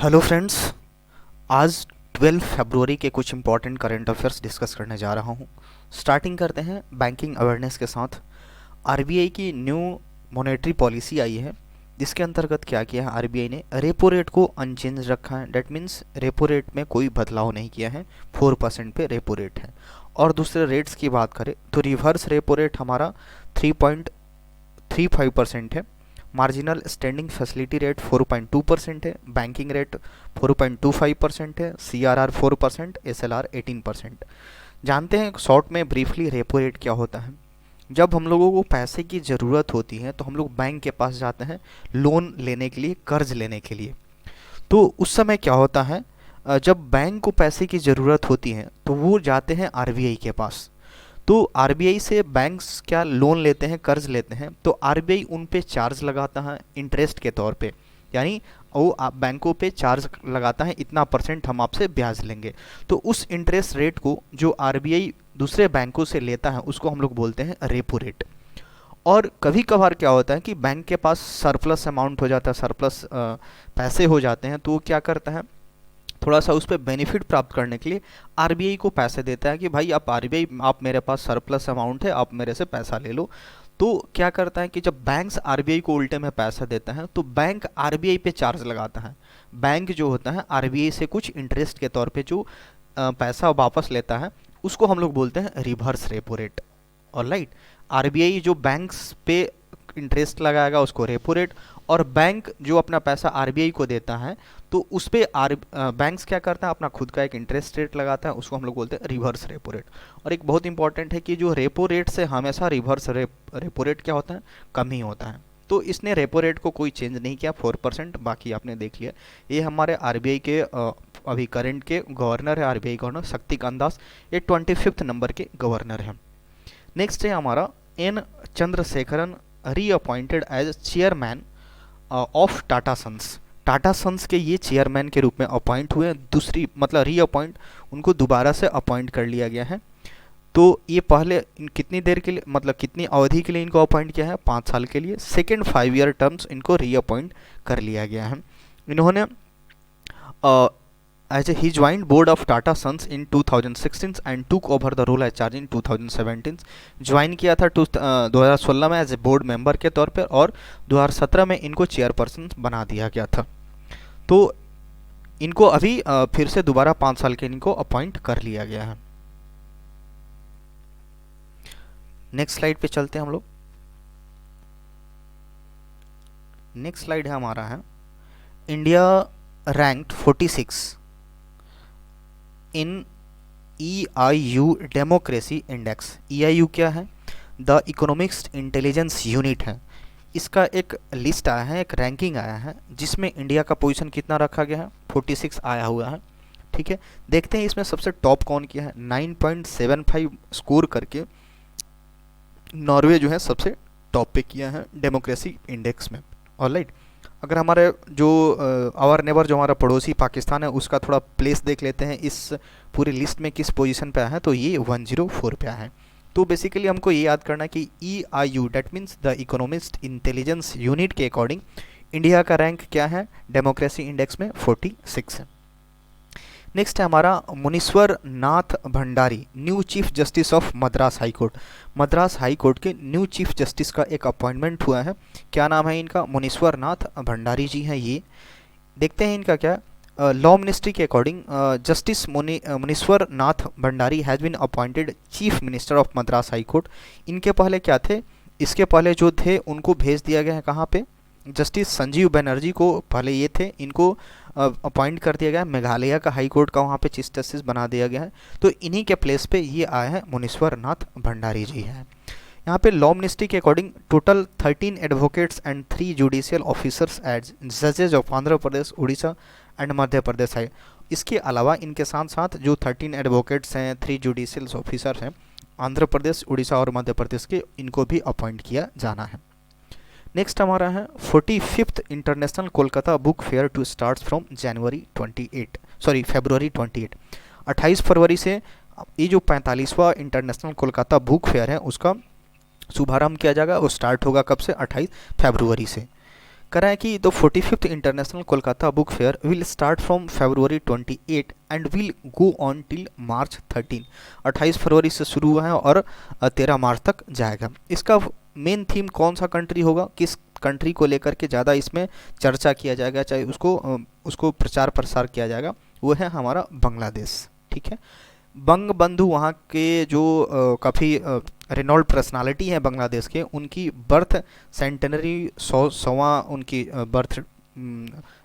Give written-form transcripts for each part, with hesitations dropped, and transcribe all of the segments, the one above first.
Hello friends. आज 12 फरवरी के कुछ इंपॉर्टेंट करंट अफेयर्स डिस्कस करने जा रहा हूँ। स्टार्टिंग करते हैं बैंकिंग अवेयरनेस के साथ। आरबीआई की न्यू मॉनेटरी पॉलिसी आई है, जिसके अंतर्गत क्या किया है, आरबीआई ने रेपो रेट को अनचेंज रखा है। डेट मीन्स रेपो रेट में कोई बदलाव नहीं किया है, 4% पे रेपो रेट है। और दूसरे रेट्स की बात करें तो रिवर्स रेपो रेट हमारा 3.35% है। मार्जिनल स्टैंडिंग फैसिलिटी रेट 4.2% है। बैंकिंग रेट 4.25% है। CRR 4%, SLR 18%। जानते हैं शॉर्ट में ब्रीफली रेपो रेट क्या होता है। जब हम लोगों को पैसे की ज़रूरत होती है तो हम लोग बैंक के पास जाते हैं लोन लेने के लिए, कर्ज लेने के लिए। तो उस समय क्या होता है, जब बैंक को पैसे की ज़रूरत होती है तो वो जाते हैं आरबीआई के पास। तो आरबीआई से बैंक्स क्या लोन लेते हैं, कर्ज लेते हैं, तो आरबीआई उन पे चार्ज लगाता है इंटरेस्ट के तौर पे। यानी वो बैंकों पे चार्ज लगाता है, इतना परसेंट हम आपसे ब्याज लेंगे। तो उस इंटरेस्ट रेट को जो आरबीआई दूसरे बैंकों से लेता है उसको हम लोग बोलते हैं रेपो रेट। और कभी कभार क्या होता है कि बैंक के पास सरप्लस अमाउंट हो जाता है, सरप्लस पैसे हो जाते हैं, तो वो क्या करता है, थोड़ा सा उस पर बेनिफिट प्राप्त करने के लिए आरबीआई को पैसे देता है कि भाई आप आरबीआई, आप मेरे पास सरप्लस अमाउंट है, आप मेरे से पैसा ले लो। तो क्या करता है कि जब बैंक्स आरबीआई को उल्टे में पैसा देता है तो बैंक आरबीआई पे चार्ज लगाता है। बैंक जो होता है आरबीआई से कुछ इंटरेस्ट के तौर पे जो पैसा वापस लेता है उसको हम लोग बोलते हैं reverse repo rate. Alright, RBI जो बैंक्स पे इंटरेस्ट लगाएगा उसको रेपो रेट, और बैंक जो अपना पैसा आरबीआई को देता है तो उस पे बैंक्स क्या करता है, अपना खुद का एक इंटरेस्ट रेट लगाता है, उसको हम लोग बोलते हैं रिवर्स रेपो रेट। और एक बहुत इंपॉर्टेंट है कि जो रेपो रेट से हमेशा रिवर्स रेपो रेट क्या होता है, कम ही होता है। तो इसने रेपो रेट को कोई चेंज नहीं किया, 4%। बाकी आपने देख लिया, ये हमारे आरबीआई के अभी करंट के गवर्नर है, आरबीआई गवर्नर शक्तिकांत दास, ये 25 नंबर के गवर्नर हैं। नेक्स्ट है हमारा N Chandrasekaran, reappointed as chairman of Tata Sons. Tata Sons के ये चेयरमैन के रूप में अपॉइंट हुए, दूसरी मतलब रीअपॉइंट, उनको दोबारा से अपॉइंट कर लिया गया है। तो ये पहले कितनी देर के लिए, मतलब कितनी अवधि के लिए इनको अपॉइंट किया है, 5 साल के लिए। सेकेंड 5 ईयर टर्म्स इनको रीअपॉइंट कर लिया गया है। इन्होंने as he joined board of Tata Sons in 2016 and took over the role as charge in 2017। Join किया था 2016 में एज ए बोर्ड मेंबर के तौर पर, और 2017 में इनको चेयरपर्सन बना दिया गया था। तो इनको अभी फिर से दोबारा 5 साल के इनको अपॉइंट कर लिया गया है। नेक्स्ट स्लाइड पे चलते हैं हम लोग। नेक्स्ट स्लाइड है हमारा है इंडिया रैंक्ड 46 इन EIU डेमोक्रेसी इंडेक्स। EIU क्या है, द इकोनॉमिक्स इंटेलिजेंस यूनिट है। इसका एक लिस्ट आया है, एक रैंकिंग आया है, जिसमें इंडिया का पोजीशन कितना रखा गया है, 46 आया हुआ है। ठीक है, देखते हैं इसमें सबसे टॉप कौन किया है। 9.75 स्कोर करके नॉर्वे जो है सबसे टॉप पे किया है डेमोक्रेसी इंडेक्स में। ऑलराइट, अगर हमारे जो आवर नेबर, जो हमारा पड़ोसी पाकिस्तान है, उसका थोड़ा प्लेस देख लेते हैं इस पूरी लिस्ट में किस पोजीशन पे आया है, तो ये 104 पे आया है। तो बेसिकली हमको ये याद करना कि EIU that means the economist intelligence unit के अकॉर्डिंग इंडिया का रैंक क्या है डेमोक्रेसी इंडेक्स में, 46 है। नेक्स्ट है हमारा Munishwar Nath Bhandari, new chief justice of Madras high court. Madras high court के न्यू चीफ जस्टिस का एक अपॉइंटमेंट हुआ है। क्या नाम है इनका, मुनीश्वर नाथ भंडारी जी हैं ये। देखते हैं इनका क्या, लॉ मिनिस्ट्री के according justice Munishwar Nath Bhandari has been appointed chief minister of Madras high court. इनके पहले क्या थे, इसके पहले जो थे उनको भेज दिया गया है कहाँ पे, जस्टिस संजीव बनर्जी को पहले ये थे, इनको अपॉइंट कर दिया गया, मेघालय का हाई कोर्ट का वहाँ पे चीफ जस्टिस बना दिया गया है। तो इन्हीं के प्लेस पे ये आए हैं मुनीश्वर नाथ भंडारी जी हैं। यहाँ पे लॉ मिनिस्ट्री के according total 13 advocates and 3 judicial officers as जजेज ऑफ आंध्र प्रदेश, उड़ीसा एंड मध्य प्रदेश है। इसके अलावा इनके साथ साथ जो 13 एडवोकेट्स हैं, 3 जुडिशियल ऑफिसर्स हैं आंध्र प्रदेश, उड़ीसा और मध्य प्रदेश के, इनको भी अपॉइंट किया जाना है। नेक्स्ट हमारा है 45th international Kolkata book fair to start from February 28। 28 फरवरी से ये जो 45वां इंटरनेशनल कोलकाता बुक फेयर है उसका शुभारंभ किया जाएगा। वो स्टार्ट होगा कब से, 28 फरवरी से। कह रहा है कि the 45th international Kolkata book fair will start from February 28 and will go on till March 13। 28 फरवरी से शुरू हुआ है और 13 मार्च तक जाएगा। इसका मेन थीम कौन सा कंट्री होगा, किस कंट्री को लेकर के ज़्यादा इसमें चर्चा किया जाएगा, चाहे उसको प्रचार प्रसार किया जाएगा, वो है हमारा बांग्लादेश। ठीक है, बंग बंधु वहाँ के जो काफ़ी रेनॉल्ड पर्सनालिटी हैं बांग्लादेश के, उनकी बर्थ सेंटेनरी 100वां उनकी बर्थ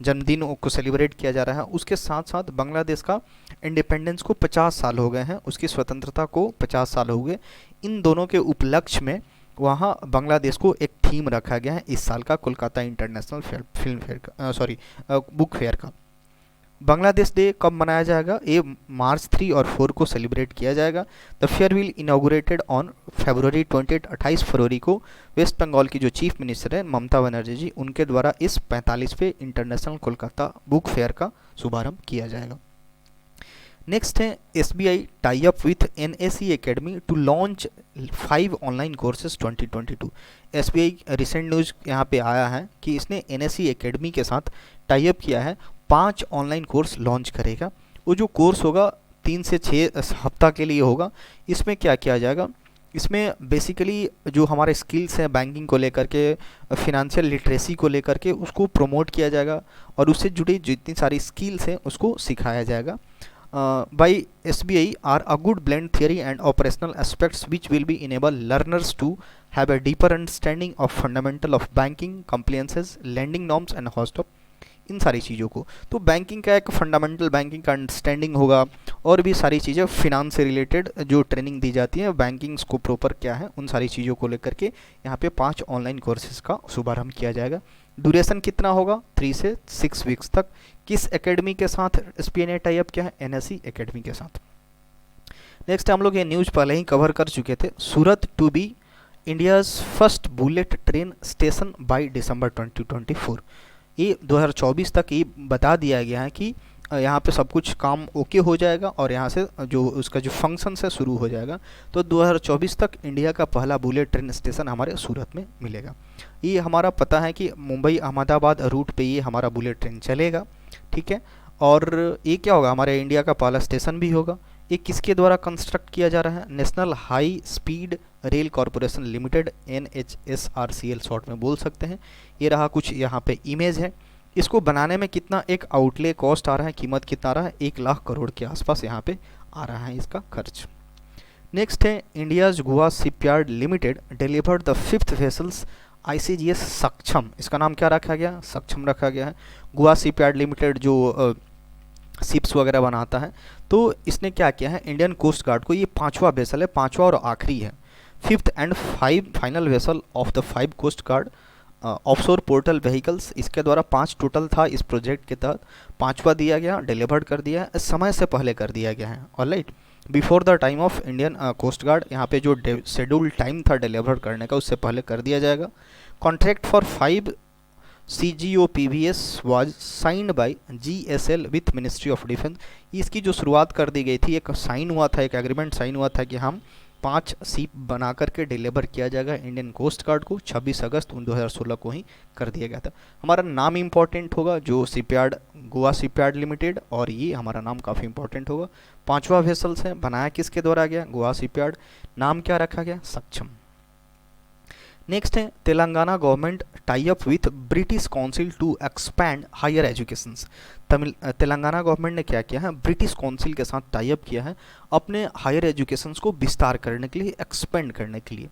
जन्मदिन को सेलिब्रेट किया जा रहा है। उसके साथ साथ बांग्लादेश का इंडिपेंडेंस को 50 साल हो गए हैं, उसकी स्वतंत्रता को 50 साल हो गए। इन दोनों के उपलक्ष्य में वहाँ बांग्लादेश को एक थीम रखा गया है इस साल का कोलकाता इंटरनेशनल फिल्म फेयर का, बुक फेयर का। बांग्लादेश डे कब मनाया जाएगा, ये मार्च 3 और 4 को सेलिब्रेट किया जाएगा। The fair will inaugurated on फरवरी 28। 28 फरवरी को वेस्ट बंगाल की जो चीफ मिनिस्टर है ममता बनर्जी जी, उनके द्वारा इस 45वें इंटरनेशनल कोलकाता बुक फेयर का शुभारंभ किया जाएगा। नेक्स्ट है SBI tie up with NAC academy to launch 5 online courses 2022। SBI recent news यहाँ पे आया है कि इसने NAC एकेडमी के साथ टाई अप किया है, 5 ऑनलाइन कोर्स लॉन्च करेगा। वो जो कोर्स होगा 3 से 6 हफ्ता के लिए होगा। इसमें क्या किया जाएगा, इसमें बेसिकली जो हमारे स्किल्स हैं बैंकिंग को लेकर के, फिनेंशियल लिटरेसी को लेकर के, उसको प्रमोट किया जाएगा और उससे जुड़ी जितनी सारी स्किल्स हैं उसको सिखाया जाएगा। by SBI are a good blend theory and operational aspects which will be enable learners to have a deeper understanding of fundamental of banking, compliances, lending norms and host of इन सारी चीज़ों को। तो banking का एक fundamental banking का understanding होगा और भी सारी चीज़ें फिनांस से रिलेटेड जो ट्रेनिंग दी जाती है, बैंकिंग को प्रॉपर क्या है, उन सारी चीज़ों को लेकर के यहाँ पे 5 ऑनलाइन कोर्सेज का शुभारंभ किया जाएगा। ड्यूरेशन कितना होगा, 3 से 6 वीक्स तक। किस एकेडमी के साथ SBI ने टाई अप किया है, NAC एकेडमी के साथ। नेक्स्ट हम लोग ये न्यूज़ पहले ही कवर कर चुके थे। Surat to be India's first bullet train station by December 2024। ये 2024 तक ये बता दिया गया है कि यहाँ पे सब कुछ काम ओके हो जाएगा और यहाँ से जो उसका जो फंक्शन है शुरू हो जाएगा। तो 2024 तक इंडिया का पहला बुलेट ट्रेन स्टेशन हमारे सूरत में मिलेगा। ये हमारा पता है कि मुंबई अहमदाबाद रूट पे ये हमारा बुलेट ट्रेन चलेगा। ठीक है, और ये क्या होगा, हमारे इंडिया का पहला स्टेशन भी होगा। ये किसके द्वारा कंस्ट्रक्ट किया जा रहा है, national high speed rail corporation limited, NHSRCL short में बोल सकते हैं। ये रहा कुछ यहाँ पे इमेज है। इसको बनाने में कितना एक आउटले कॉस्ट आ रहा है, कीमत कितना आ रहा है, 1 लाख करोड़ के आसपास यहाँ पे आ रहा है इसका खर्च। नेक्स्ट है India's Goa shipyard limited delivered the 5th vessels ICGS सक्षम। इसका नाम क्या रखा गया, सक्षम रखा गया है। गोवा शिपयार्ड लिमिटेड जो शिप्स वगैरह बनाता है, तो इसने क्या किया है, इंडियन कोस्ट गार्ड को ये 5वां वेसल है, 5वां और आखिरी है, 5th and final vessel of the 5 coast guard offshore portal vehicles. इसके द्वारा 5 टोटल था इस प्रोजेक्ट के तहत, 5वां दिया गया, डिलीवर्ड कर दिया है, समय से पहले कर दिया गया है। Alright, before the time of Indian coast guard, यहाँ पे जो शेड्यूल टाइम था डिलीवर करने का उससे पहले कर दिया जाएगा। Contract for 5 CGOPVS was signed by GSL with ministry of defence. इसकी जो शुरुआत कर दी गई थी, एक साइन हुआ था, एक एग्रीमेंट साइन हुआ था कि हम 5 शिप बना करके डिलीवर किया जाएगा इंडियन कोस्ट गार्ड को। 26 अगस्त 2016 को ही कर दिया गया था। हमारा नाम इंपॉर्टेंट होगा, जो शिपयार्ड गोवा शिपयार्ड लिमिटेड, और ये हमारा नाम काफ़ी इंपॉर्टेंट होगा। 5वां वेसल्स है, बनाया किसके द्वारा गया, गोवा शिपयार्ड। नाम क्या रखा गया, सक्षम। नेक्स्ट है Telangana government tie up with British council to expand higher education. Telangana government ने क्या किया है, ब्रिटिश काउंसिल के साथ टाई अप किया है अपने हायर एजुकेशन को विस्तार करने के लिए, एक्सपेंड करने के लिए।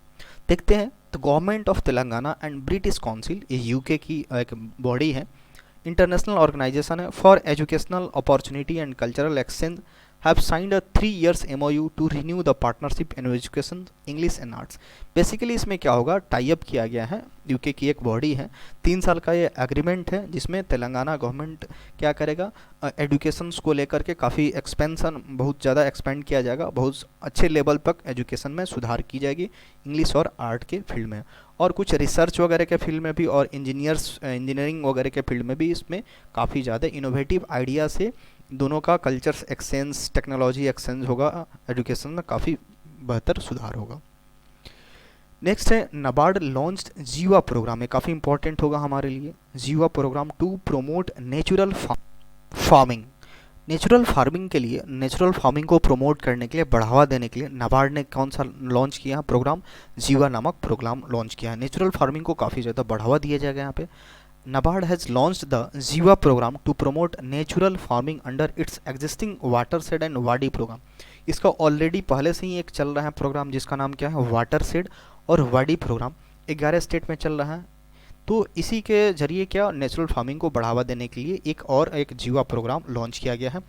देखते हैं, तो government of Telangana and British council, ये UK की एक बॉडी है, इंटरनेशनल ऑर्गेनाइजेशन है for educational opportunity and cultural exchange, have signed a 3 years MOU to renew the partnership in education, English and arts। Basically इसमें क्या होगा, टाई अप किया गया है, UK की एक बॉडी है, 3 साल का ये एग्रीमेंट है जिसमें तेलंगाना गवर्नमेंट क्या करेगा, एजुकेशंस को लेकर के काफ़ी एक्सपेंसन, बहुत ज़्यादा एक्सपेंड किया जाएगा, बहुत अच्छे लेवल तक एजुकेशन में सुधार की जाएगी इंग्लिश और आर्ट के फील्ड में, और कुछ रिसर्च वगैरह के फील्ड में भी, और इंजीनियरिंग वगैरह के फील्ड में भी इसमें काफ़ी ज़्यादा इनोवेटिव आइडिया से दोनों का कल्चर्स एक्सचेंज, टेक्नोलॉजी एक्सचेंज होगा, एजुकेशन में काफ़ी बेहतर सुधार होगा। नेक्स्ट है नाबार्ड लॉन्च्ड जीवा प्रोग्राम, ये काफ़ी इंपॉर्टेंट होगा हमारे लिए। Jiva programme to promote natural farming. Natural farming के लिए, नेचुरल फार्मिंग को प्रमोट करने के लिए, बढ़ावा देने के लिए नाबार्ड ने कौन सा लॉन्च किया प्रोग्राम? जीवा नामक प्रोग्राम लॉन्च किया है। नेचुरल फार्मिंग को काफ़ी ज़्यादा बढ़ावा दिया जाएगा यहाँ पे। NABARD has launched the Jiva programme to promote natural farming under its existing watershed and wadi programme. इसका ऑलरेडी पहले से ही एक चल रहा है प्रोग्राम जिसका नाम क्या है? वाटरशेड और वाडी प्रोग्राम 11 स्टेट में चल रहा है। तो इसी के जरिए क्या नेचुरल फार्मिंग को बढ़ावा देने के लिए एक जीवा प्रोग्राम लॉन्च किया गया है।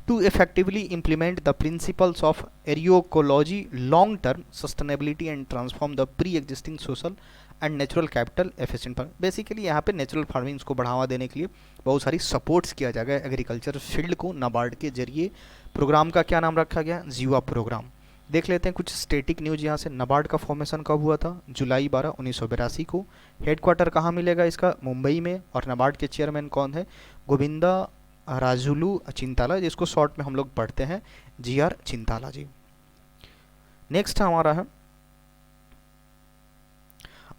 To effectively implement the principles of agroecology, long term sustainability and transform the pre existing social and natural capital efficient farming. Basically यहाँ पे नेचुरल फार्मिंग को बढ़ावा देने के लिए बहुत सारी सपोर्ट्स किया जाएगा एग्रीकल्चर फील्ड को नाबार्ड के जरिए। प्रोग्राम का क्या नाम रखा गया? जीवा प्रोग्राम। देख लेते हैं कुछ स्टेटिक न्यूज यहाँ से। नाबार्ड का फॉर्मेशन कब हुआ था? जुलाई 12, 1982 को। हेडक्वार्टर कहाँ मिलेगा इसका? मुंबई में। और नाबार्ड के चेयरमैन कौन है? गोविंदा राजुलू चिंताला, जिसको शॉर्ट में हम लोग पढ़ते हैं GR चिंताला जी। नेक्स्ट हमारा है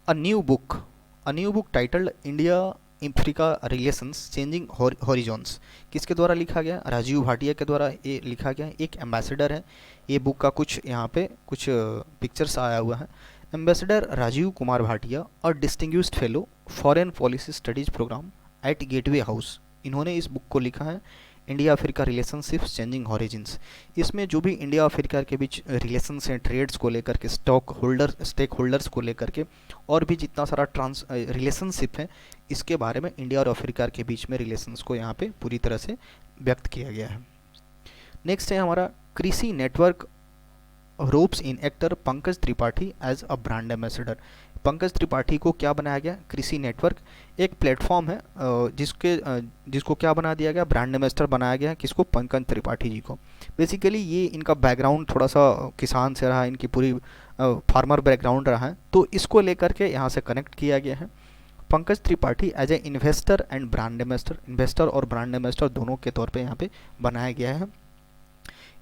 a new book titled India Africa relations changing horizons. किसके द्वारा लिखा गया? राजीव भाटिया के द्वारा ये लिखा गया। एक एम्बेसडर है। ये बुक का कुछ यहाँ पे कुछ पिक्चर्स आया हुआ है। एम्बेसडर राजीव कुमार भाटिया और distinguished fellow foreign policy studies programme at Gateway House, इन्होंने इस बुक को लिखा है India Africa relationships changing horizons. इसमें जो भी इंडिया अफ्रीका के बीच रिलेशंस हैं, ट्रेड्स को लेकर के, स्टेक होल्डर्स को लेकर के, और भी जितना सारा रिलेशनशिप है, इसके बारे में इंडिया और अफ्रीका के बीच में रिलेशंस को यहाँ पे पूरी तरह से व्यक्त किया गया है। नेक्स्ट है हमारा Krishi Network ropes in actor Pankaj Tripathi as a brand ambassador. Pankaj Tripathi को क्या बनाया गया? कृषि नेटवर्क एक प्लेटफॉर्म है जिसको क्या बना दिया गया? ब्रांड एम्बेसडर बनाया गया। किसको? पंकज त्रिपाठी जी को। बेसिकली ये इनका बैकग्राउंड थोड़ा सा किसान से रहा, इनकी पूरी फार्मर बैकग्राउंड रहा है, तो इसको लेकर के यहाँ से कनेक्ट किया गया है। Pankaj Tripathi as a investor and brand ambassador, investor और ब्रांड एम्बेसडर दोनों के तौर पे यहाँ पे बनाया गया है।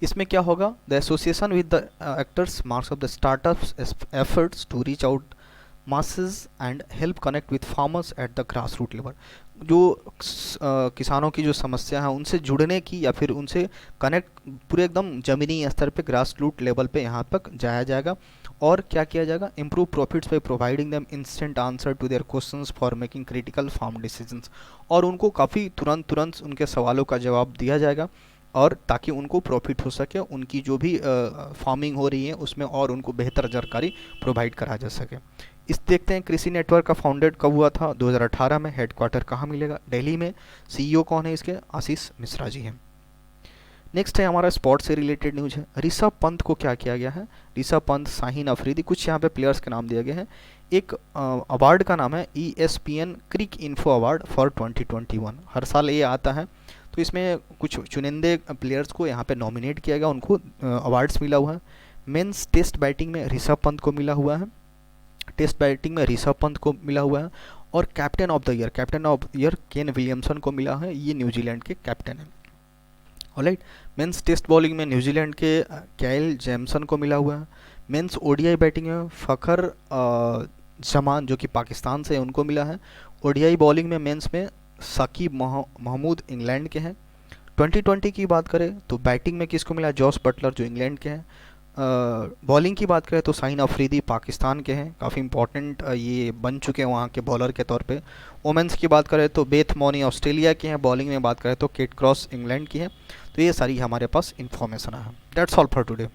इसमें क्या होगा? The association with the actors marks of the startups efforts to reach out masses and help connect with farmers at the grassroots level। जो किसानों की जो समस्या है उनसे जुड़ने की या फिर उनसे कनेक्ट पूरे एकदम ज़मीनी स्तर पे, ग्रास रूट लेवल पे यहाँ तक जाया जाएगा। और क्या किया जाएगा? Improve profits by providing them instant answer to their questions for making critical farm decisions. और उनको काफ़ी तुरंत उनके सवालों का जवाब दिया जाएगा, और ताकि उनको प्रॉफिट हो सके, उनकी जो भी फार्मिंग हो रही है उसमें और उनको बेहतर जानकारी प्रोवाइड करा जा सके। इस देखते हैं कृषि नेटवर्क का फाउंडेड कब हुआ था? 2018 में। हेडक्वार्टर कहाँ मिलेगा? दिल्ली में। CEO कौन है इसके? आशीष मिश्रा जी हैं। नेक्स्ट है हमारा स्पोर्ट्स से रिलेटेड न्यूज है। ऋषभ पंत को क्या किया गया है? ऋषभ पंत, शाहीन अफरीदी, कुछ यहाँ पे प्लेयर्स के नाम दिए गए हैं। एक अवार्ड का नाम है ESPN Cricinfo award for 2021। हर साल ये आता है, तो इसमें कुछ चुनिंदे प्लेयर्स को यहाँ पे नॉमिनेट किया गया, उनको अवार्ड्स मिला हुआ है। मेंस टेस्ट बैटिंग में ऋषभ पंत को मिला हुआ है। टेस्ट बैटिंग में ऋषभ पंत को मिला हुआ है। और captain of the year Kane Williamson को मिला है। ये न्यूजीलैंड के कैप्टन हैं। ऑलराइट। मेंस टेस्ट बॉलिंग में न्यूजीलैंड के काइल जेमसन को मिला हुआ है। मेंस ODI बैटिंग में फ़खर जमान जो कि पाकिस्तान से है, उनको मिला है। ODI बॉलिंग में मेंस में साकिब महमूद इंग्लैंड के हैं। 2020 की बात करें तो बैटिंग में किसको मिला? जॉस बटलर जो इंग्लैंड के हैं। बॉलिंग की बात करें तो शाहीन अफरीदी पाकिस्तान के हैं, काफ़ी इंपॉर्टेंट ये बन चुके हैं वहाँ के बॉलर के तौर पे। वोमेंस की बात करें तो बेथ मॉनी ऑस्ट्रेलिया के हैं। बॉलिंग में बात करें तो केट क्रॉस इंग्लैंड की है। तो ये सारी हमारे पास इंफॉर्मेशन है। That's all for today.